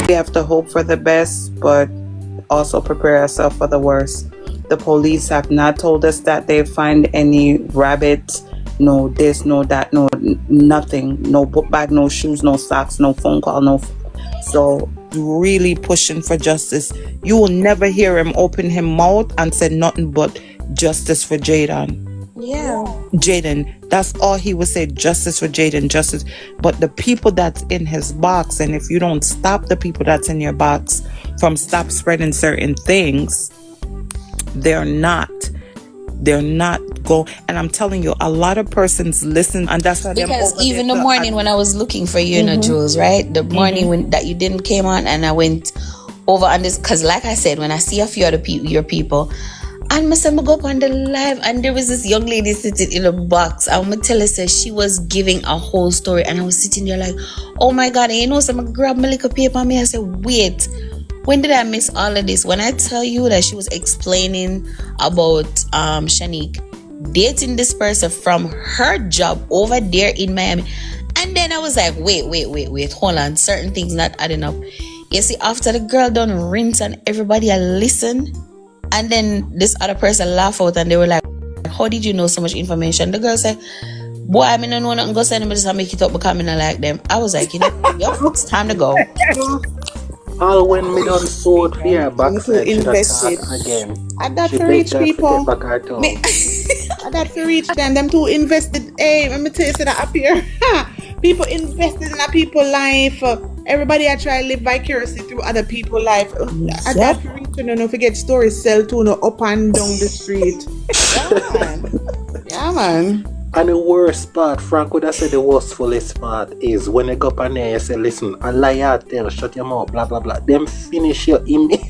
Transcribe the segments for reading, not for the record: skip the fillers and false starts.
We have to hope for the best, but also prepare ourselves for the worst. The police have not told us that they find any rabbits, no this, no that, no nothing, no book bag, no shoes, no socks, no phone call, no. So really pushing for justice. You will never hear him open his mouth and say nothing but justice for Jayden. Yeah. Jayden, that's all he would say, justice for Jayden, justice. But the people that's in his box, and if you don't stop the people that's in your box from stop spreading certain things, they're not go. And I'm telling you, a lot of persons listen, and that's why because even the morning when I was looking for you, Jules, right? The morning when that you didn't came on, and I went over on this, because like I said, when I see a few other your people, and I said, I go up on the live, and there was this young lady sitting in a box. I'm gonna tell her, she was giving a whole story, and I was sitting there like, oh my God, and you know, so I'm gonna grab my little paper on me. I said, wait, when did I miss all of this? When I tell you that she was explaining about Shanique dating this person from her job over there in Miami, and then I was like, wait, hold on, certain things not adding up. You see, after the girl done rinse and everybody I listened, and then this other person laugh out and they were like, how did you know so much information? The girl said, boy, I mean, I don't know nothing, go send them, just make it up because I like them. I was like, you know, yep, it's time to go. All when me done sold for your backside, should have start again. I that for rich people. I that for rich them too invested. Hey, let me tell you, so that up here, people invested in a people's life. Everybody I try to live vicariously through other people's life. I that for rich, don't forget stories sell too, no up and down the street. Yeah, man. And the worst part, Frank would have said the worst fullest part is when they go up and there and say, listen, a liar tell, shut your mouth, blah blah blah. Them finish your image.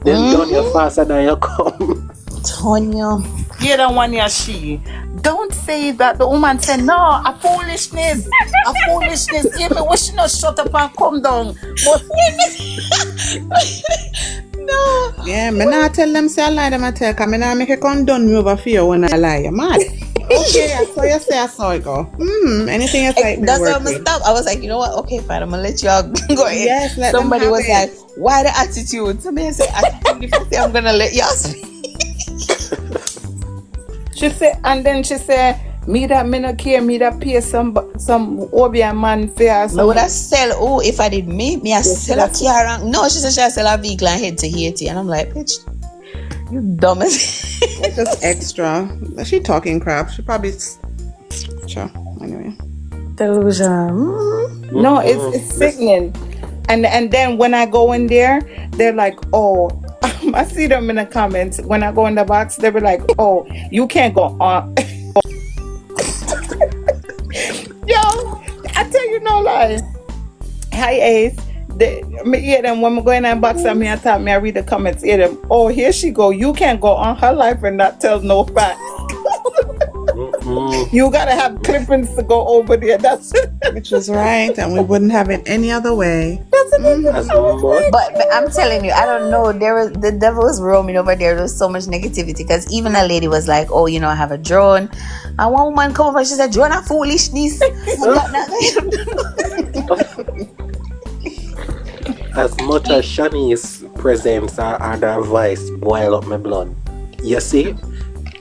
Them done you faster than you come. Tonya. You don't want your she. Don't say that. The woman said, no, a foolishness. A foolishness. Even we should not shut up and come down. But no. Yeah, me not tell them say I lie, them I tell, because me not make a condone me over fear when I lie. You're mad. Okay, so you say I saw it go. Anything else like that's why I'm gonna stop. I was like, you know what? Okay, fine, I'm gonna let y'all go in. Yes, let somebody them was have like, why the attitude? Somebody said, if I say I'm gonna let y'all speak. She said, and then she said, me that me not care, me that pay some Obian man fare. So would I sell? If I did me I sell a car. No, she said she sell a vehicle and head to Haiti, and I'm like, bitch, you dumb as. It's just extra. She talking crap. She probably. Sure. Anyway. Delusion. No, it's sickening. And then when I go in there, they're like, oh. I see them in the comments. When I go in the box, they were like, oh, you can't go on. Yo, I tell you no lie. Hi, Ace. Me hear them when we go in that box and I read the comments, hear them, oh, here she go. You can't go on her life and not tell no facts. You gotta have clippings to go over there. That's which is right, and we wouldn't have it any other way. But I'm telling you, I don't know. The devil was roaming over there. There was so much negativity because even a lady was like, "Oh, I have a drone." And one woman come over, she said, "Drone a foolishness." As much as Shani's presence and her voice boil up my blood, you see.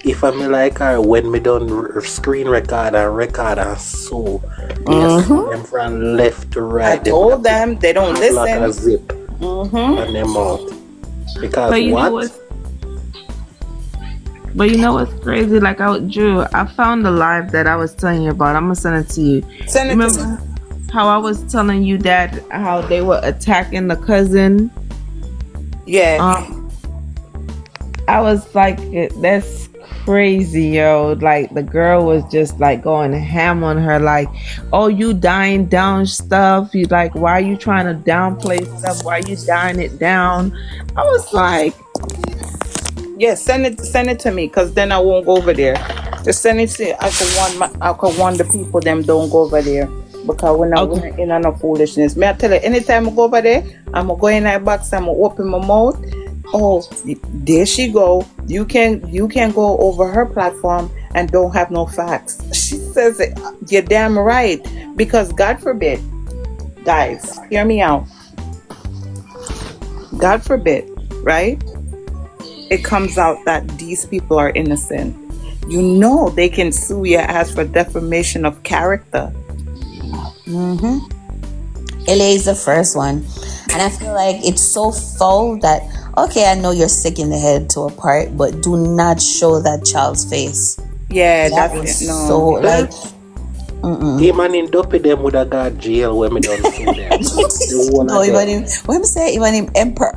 If I'm like her, when me done screen record and so yes, them from left to right. I told them they don't listen. Like a zip on their mouth. Because But you know what's crazy? Like Drew, I found the live that I was telling you about. I'm gonna send it to you. Remember how I was telling you that how they were attacking the cousin? Yeah. I was like, that's crazy, yo. Like the girl was just like going ham on her, like, oh, you dying down stuff. You like, why are you trying to downplay stuff? Why are you dying it down? I was like, yeah, send it to me, because then I won't go over there. Just send it to I could warn the people them don't go over there. Because we're not in on no foolishness. May I tell you, anytime I go over there, I'm gonna go in that box, I'm gonna open my mouth. Oh, there she go. You can go over her platform and don't have no facts. She says it. You're damn right. Because God forbid, guys, hear me out. God forbid, right? It comes out that these people are innocent. You know they can sue your ass for defamation of character. LA is the first one. And I feel like it's so foul that, okay, I know you're sick in the head to a part, but do not show that child's face. Yeah, That that's is it. No. so, like, Him and in Duppy them would have got jail when we done sue them. The whole no, of even them. him, what am I saying? Even him emperor.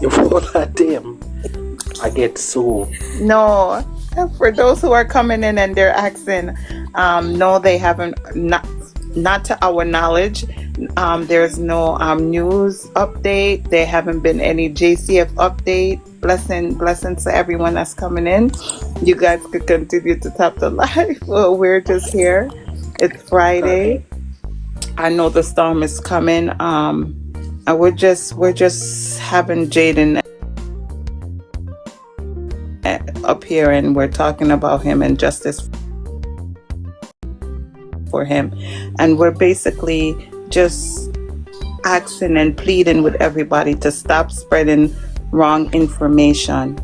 The whole of them. I get sued. No. For those who are coming in and they're asking, no, they haven't, not to our knowledge. There's no news update. There haven't been any JCF update. Blessings to everyone that's coming in. You guys could continue to tap the live. Well, we're just here. It's Friday. I know the storm is coming. And we're just having Jayden up here, and we're talking about him and justice for him, and we're basically just asking and pleading with everybody to stop spreading wrong information,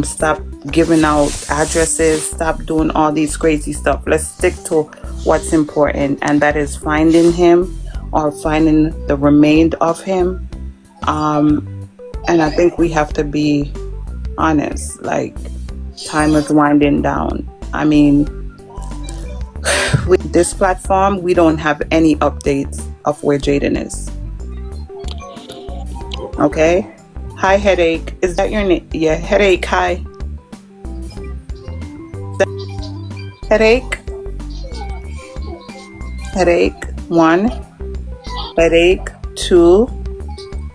stop giving out addresses, stop doing all these crazy stuff. Let's stick to what's important, and that is finding him or finding the remains of him. And I think we have to be honest, like, time is winding down. I mean, with this platform, we don't have any updates of where Jayden is. Okay? Hi, Headache. Is that your name? Yeah, Headache, hi. Headache? Headache, 1. Headache, 2.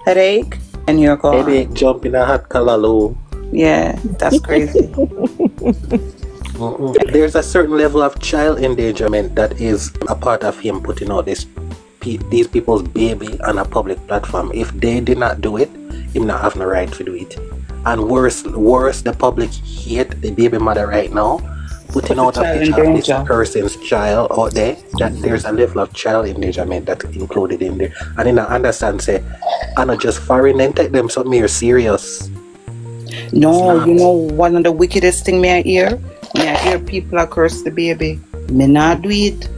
Headache, and you're gone. Headache jump in a hot callaloo. Yeah, that's crazy. There's a certain level of child endangerment that is a part of him putting out these people's baby on a public platform. If they did not do it, him not have no right to do it. And worse, the public hate the baby mother right now, putting out a picture of this person's child out there. That there's a level of child endangerment that's included in there. And then I understand, say, I'm not just foreign and take them something more serious. No, you know, one of the wickedest thing I hear people are curse the baby. Me not do it.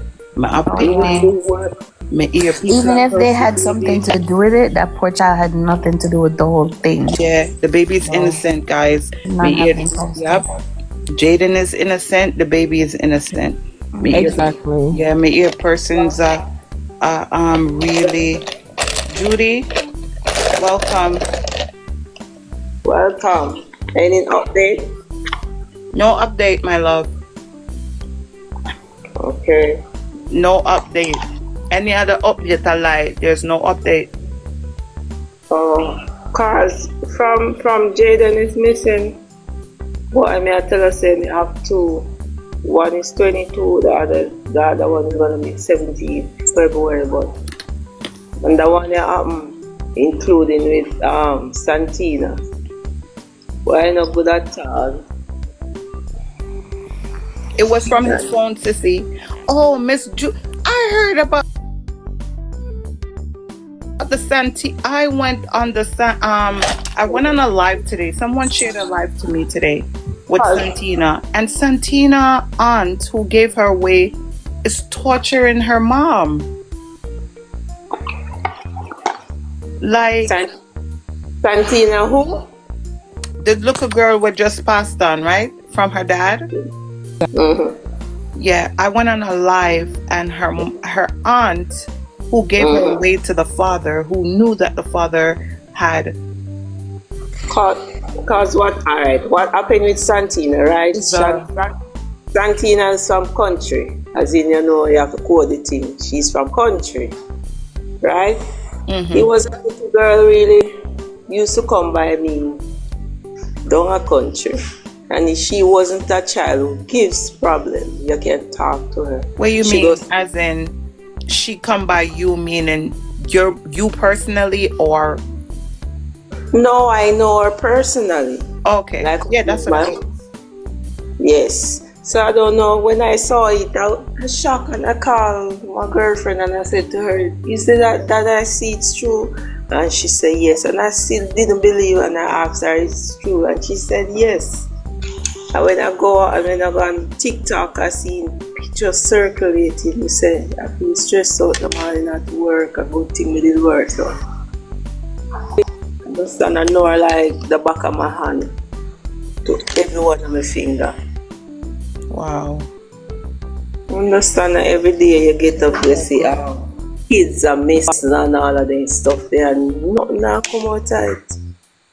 Me hear people even if they had something to do with it, that poor child had nothing to do with the whole thing. Yeah, the baby's innocent, guys. Yep. Jayden is innocent. The baby is innocent. Exactly. Me hear persons really. Judy, welcome. Welcome. Any update? No update, my love. Okay. No update. Any other update I like? There's no update. Cause from Jayden is missing. But I mean, I tell us we have 2. One is 22. The other one is gonna be 17 February. But and the one including with Santina. Well, I know good at all. It was from his phone, sissy. Oh, Miss I heard about the Santi. I went on a live today. Someone shared a live to me today with Santina. And Santina aunt, who gave her away, is torturing her mom. Like Santina who? The little girl was just passed on, right? From her dad. Mm-hmm. Yeah, I went on a live, and her aunt, who gave her away to the father, who knew that the father had. Cause what? All right. What happened with Santina, right? Santina is from country, as in, you know, you have to code the thing. She's from country, right? Mm-hmm. He was a little girl, really used to come by me down a country. And she wasn't a child who gives problem. You can talk to her. What do you mean? As in, she come by you, meaning you personally, or? No, I know her personally. Okay. Like, yeah, that's what. Yes. So I don't know. When I saw it, I was shocked, and I called my girlfriend and I said to her, "You see that I see it's true? And she said yes. And I still didn't believe, and I asked her, it's true? And she said yes. And when I go on TikTok, I see pictures circulating. You say, I feel stressed out the morning at work, a good thing we did work. So I understand, I know her like the back of my hand, to every one of my finger. Wow. I understand that every day you get up, you see kids are missing and all of that stuff there, and nothing now come out of it.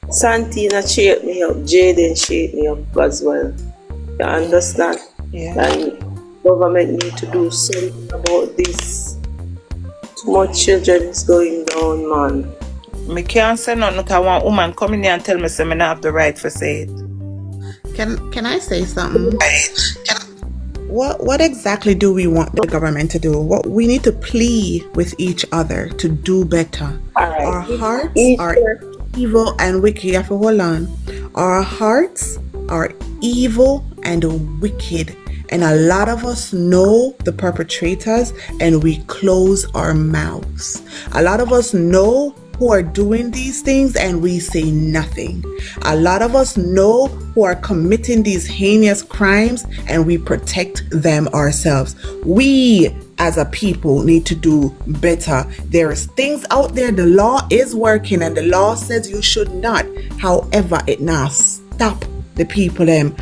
Santina shake me up, Jayden shake me up as well. You understand? Yeah. And government need to do something about this. Too much children is going down, man. Me can't say nothing because one woman come in here and tell me say me not have the right to say it. Can I say something? What exactly do we want the government to do? What we need to plead with each other to do better. All right. Our hearts are evil and wicked. You have to hold on. Our hearts are evil and wicked. And a lot of us know the perpetrators and we close our mouths. A lot of us know who are doing these things and we say nothing. A lot of us know who are committing these heinous crimes and we protect them ourselves. We as a people need to do better. There is things out there, the law is working and the law says you should not. However, it now stop the people them,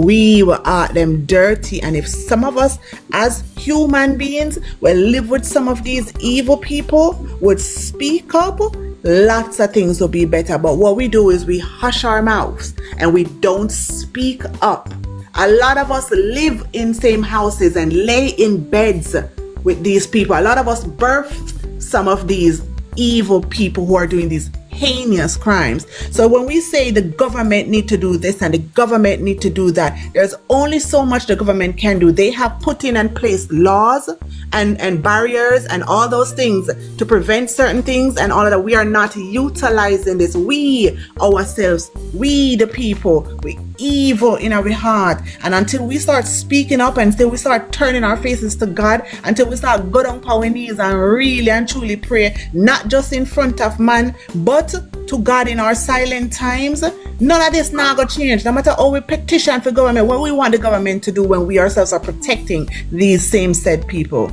we were at them dirty. And if some of us as human beings will live with some of these evil people, would speak up, lots of things will be better. But what we do is we hush our mouths and we don't speak up. A lot of us live in same houses and lay in beds with these people. A lot of us birthed some of these evil people who are doing these heinous crimes. So when we say the government need to do this and the government need to do that, there's only so much the government can do. They have put in and placed laws and barriers and all those things to prevent certain things and all of that. We are not utilizing this. We ourselves, we the people, we evil in our heart. And until we start speaking up, until we start turning our faces to God, until we start go down on our knees and really and truly pray, not just in front of man, but to God in our silent times, none of this now going to change. No matter how we petition for government, what we want the government to do when we ourselves are protecting these same said people.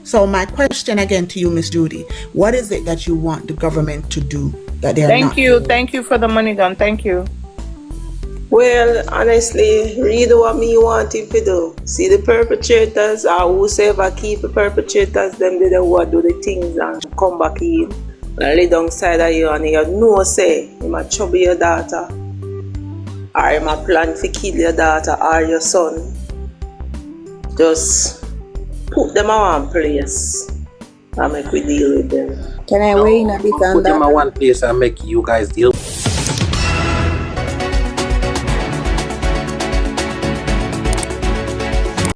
So my question again to you, Miss Judy, what is it that you want the government to do that they are not doing? Thank you for the money gun. Thank you. Well, honestly, read what me want him to do. See the perpetrators or whosoever keep the perpetrators, them they the what do the things and come back in and lay down side of you and you know say you might trouble your daughter or you might plan to kill your daughter or your son. Just put them on one place and make we deal with them. Can I weigh in a bit on Put them that? in one place and make you guys deal.